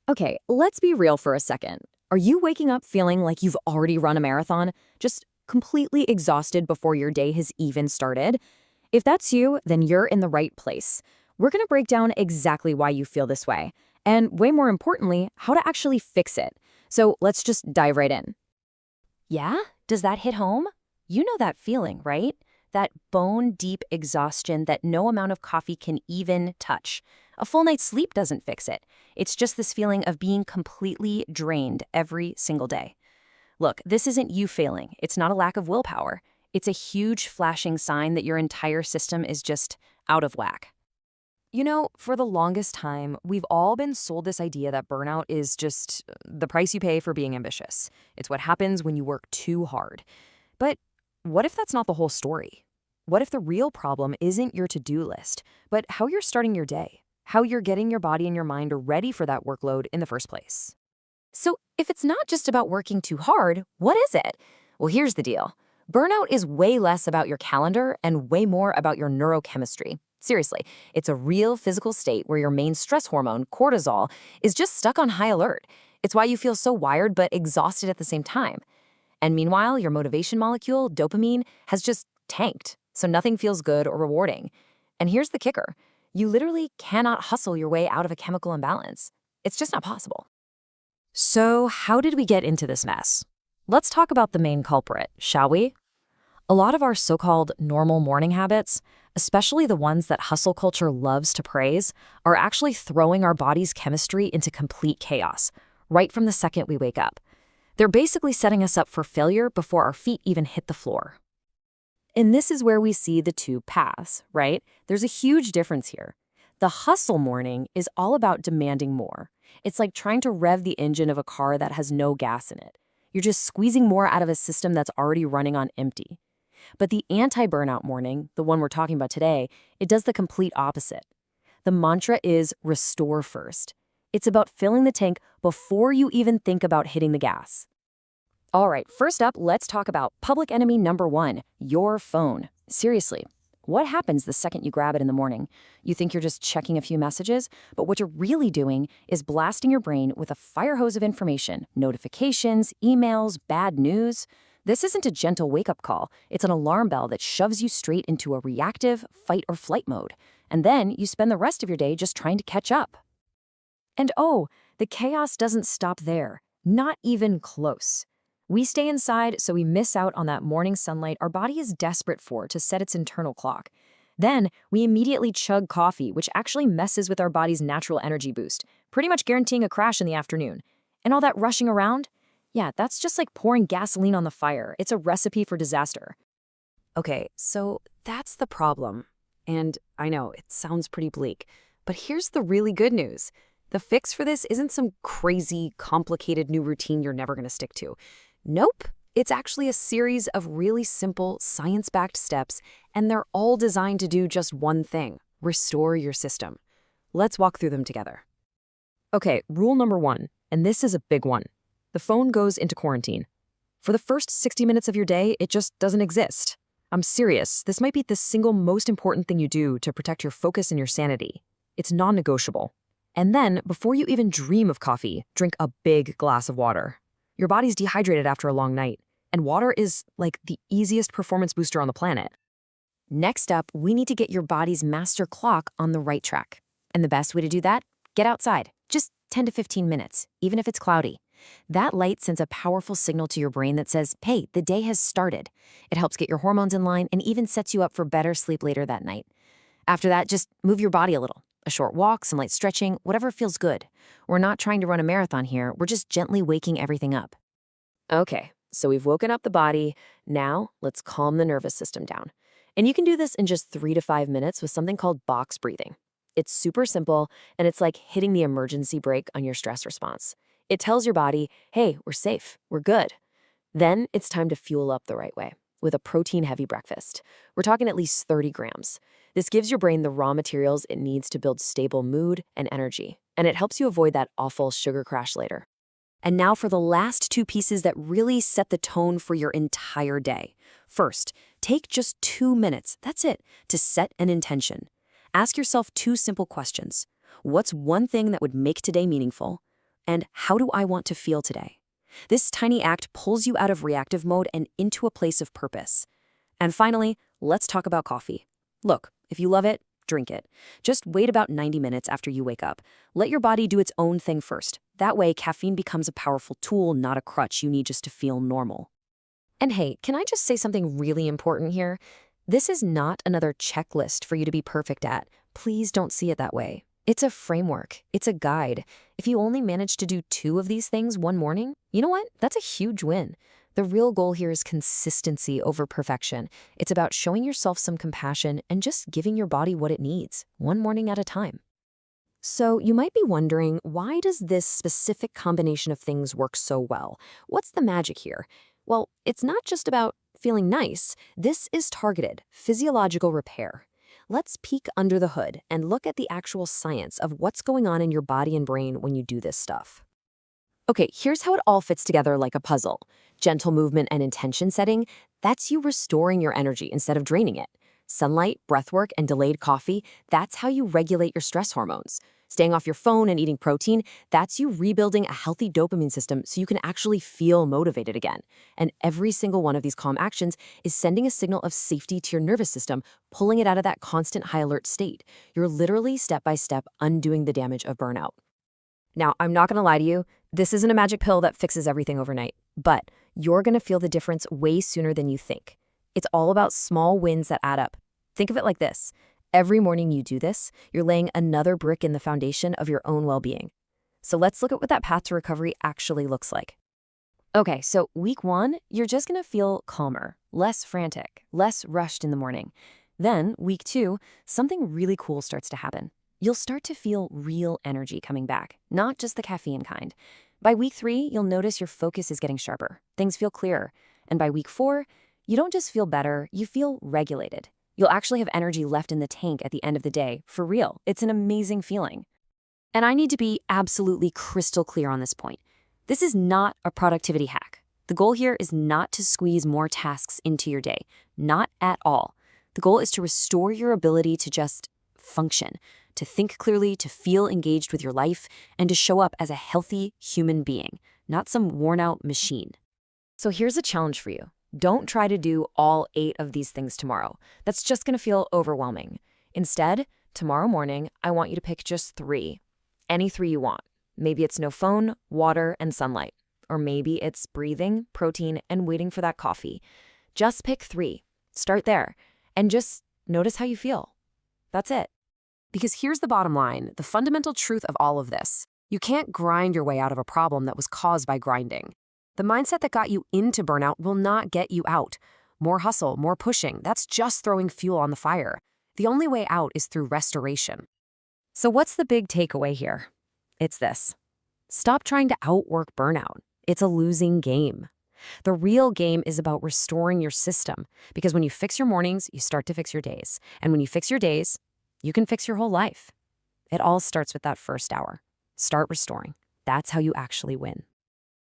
Okay, let's be real for a second. Are you waking up feeling like you've already run a marathon, just completely exhausted before your day has even started? If that's you, then you're in the right place. We're going to break down exactly why you feel this way, and way more importantly, how to actually fix it. So let's just dive right in. Yeah? Does that hit home? You know that feeling, right? That bone-deep exhaustion that no amount of coffee can even touch. A full night's sleep doesn't fix it. It's just this feeling of being completely drained every single day. Look, this isn't you failing. It's not a lack of willpower. It's a huge flashing sign that your entire system is just out of whack. You know, for the longest time, we've all been sold this idea that burnout is just the price you pay for being ambitious. It's what happens when you work too hard. But what if that's not the whole story? What if the real problem isn't your to-do list, but how you're starting your day, how you're getting your body and your mind ready for that workload in the first place? So if it's not just about working too hard, what is it? Well, here's the deal. Burnout is way less about your calendar and way more about your neurochemistry. Seriously, it's a real physical state where your main stress hormone, cortisol, is just stuck on high alert. It's why you feel so wired but exhausted at the same time. And meanwhile, your motivation molecule, dopamine, has just tanked, so nothing feels good or rewarding. And here's the kicker. You literally cannot hustle your way out of a chemical imbalance. It's just not possible. So how did we get into this mess? Let's talk about the main culprit, shall we? A lot of our so-called normal morning habits, especially the ones that hustle culture loves to praise, are actually throwing our body's chemistry into complete chaos, right from the second we wake up. They're basically setting us up for failure before our feet even hit the floor. And this is where we see the two paths, right? There's a huge difference here. The hustle morning is all about demanding more. It's like trying to rev the engine of a car that has no gas in it. You're just squeezing more out of a system that's already running on empty. But the anti-burnout morning, the one we're talking about today, it does the complete opposite. The mantra is restore first. It's about filling the tank before you even think about hitting the gas. All right, first up, let's talk about public enemy number one, your phone. Seriously, what happens the second you grab it in the morning? You think you're just checking a few messages, but what you're really doing is blasting your brain with a fire hose of information, notifications, emails, bad news. This isn't a gentle wake-up call. It's an alarm bell that shoves you straight into a reactive fight or flight mode. And then you spend the rest of your day just trying to catch up. And oh, the chaos doesn't stop there. Not even close. We stay inside, so we miss out on that morning sunlight our body is desperate for to set its internal clock. Then, we immediately chug coffee, which actually messes with our body's natural energy boost, pretty much guaranteeing a crash in the afternoon. And all that rushing around? Yeah, that's just like pouring gasoline on the fire. It's a recipe for disaster. Okay, so that's the problem. And I know, it sounds pretty bleak, but here's the really good news. The fix for this isn't some crazy, complicated new routine you're never going to stick to. Nope, it's actually a series of really simple, science-backed steps, and they're all designed to do just one thing: restore your system. Let's walk through them together. Okay, rule number one, and this is a big one. The phone goes into quarantine. For the first 60 minutes of your day, it just doesn't exist. I'm serious, this might be the single most important thing you do to protect your focus and your sanity. It's non-negotiable. And then, before you even dream of coffee, drink a big glass of water. Your body's dehydrated after a long night, and water is like the easiest performance booster on the planet. Next up, we need to get your body's master clock on the right track. And the best way to do that? Get outside. Just 10 to 15 minutes, even if it's cloudy. That light sends a powerful signal to your brain that says, hey, the day has started. It helps get your hormones in line and even sets you up for better sleep later that night. After that, just move your body a little. A short walk, some light stretching, whatever feels good. We're not trying to run a marathon here, we're just gently waking everything up. Okay, so we've woken up the body. Now, let's calm the nervous system down. And you can do this in just 3 to 5 minutes with something called box breathing. It's super simple, and it's like hitting the emergency brake on your stress response. It tells your body, hey, we're safe, we're good. Then it's time to fuel up the right way with a protein-heavy breakfast. We're talking at least 30 grams. This gives your brain the raw materials it needs to build stable mood and energy, and it helps you avoid that awful sugar crash later. And now for the last two pieces that really set the tone for your entire day. First, take just 2 minutes, that's it, to set an intention. Ask yourself 2 simple questions. What's one thing that would make today meaningful? and how do I want to feel today? This tiny act pulls you out of reactive mode and into a place of purpose. And finally, let's talk about coffee. Look, if you love it, drink it. Just wait about 90 minutes after you wake up. Let your body do its own thing first. That way, caffeine becomes a powerful tool, not a crutch you need just to feel normal. And hey, can I just say something really important here? This is not another checklist for you to be perfect at. Please don't see it that way. It's a framework. It's a guide. If you only manage to do 2 of these things one morning, you know what? That's a huge win. The real goal here is consistency over perfection. It's about showing yourself some compassion and just giving your body what it needs, one morning at a time. So you might be wondering, why does this specific combination of things work so well? What's the magic here? Well, it's not just about feeling nice. This is targeted, physiological repair. Let's peek under the hood and look at the actual science of what's going on in your body and brain when you do this stuff. Okay, here's how it all fits together like a puzzle. Gentle movement and intention setting, that's you restoring your energy instead of draining it. Sunlight, breathwork, and delayed coffee, that's how you regulate your stress hormones. Staying off your phone and eating protein, that's you rebuilding a healthy dopamine system so you can actually feel motivated again. And every single one of these calm actions is sending a signal of safety to your nervous system, pulling it out of that constant high alert state. You're literally step by step undoing the damage of burnout. Now, I'm not going to lie to you, this isn't a magic pill that fixes everything overnight, but you're going to feel the difference way sooner than you think. It's all about small wins that add up. Think of it like this. Every morning you do this, you're laying another brick in the foundation of your own well-being. So let's look at what that path to recovery actually looks like. Okay, so week 1, you're just going to feel calmer, less frantic, less rushed in the morning. Then, week 2, something really cool starts to happen. You'll start to feel real energy coming back, not just the caffeine kind. By week 3, you'll notice your focus is getting sharper. Things feel clearer. And by week 4, you don't just feel better, you feel regulated. You'll actually have energy left in the tank at the end of the day. For real, it's an amazing feeling. And I need to be absolutely crystal clear on this point. This is not a productivity hack. The goal here is not to squeeze more tasks into your day. Not at all. The goal is to restore your ability to just function, to think clearly, to feel engaged with your life, and to show up as a healthy human being, not some worn-out machine. So here's a challenge for you. Don't try to do all 8 of these things tomorrow. That's just going to feel overwhelming. Instead, tomorrow morning, I want you to pick just 3. Any 3 you want. Maybe it's no phone, water, and sunlight. Or maybe it's breathing, protein, and waiting for that coffee. Just pick 3. Start there. And just notice how you feel. That's it. Because here's the bottom line, the fundamental truth of all of this. You can't grind your way out of a problem that was caused by grinding. The mindset that got you into burnout will not get you out. More hustle, more pushing, that's just throwing fuel on the fire. The only way out is through restoration. So what's the big takeaway here? It's this. Stop trying to outwork burnout. It's a losing game. The real game is about restoring your system, because when you fix your mornings, you start to fix your days. And when you fix your days, you can fix your whole life. It all starts with that first hour. Start restoring. That's how you actually win.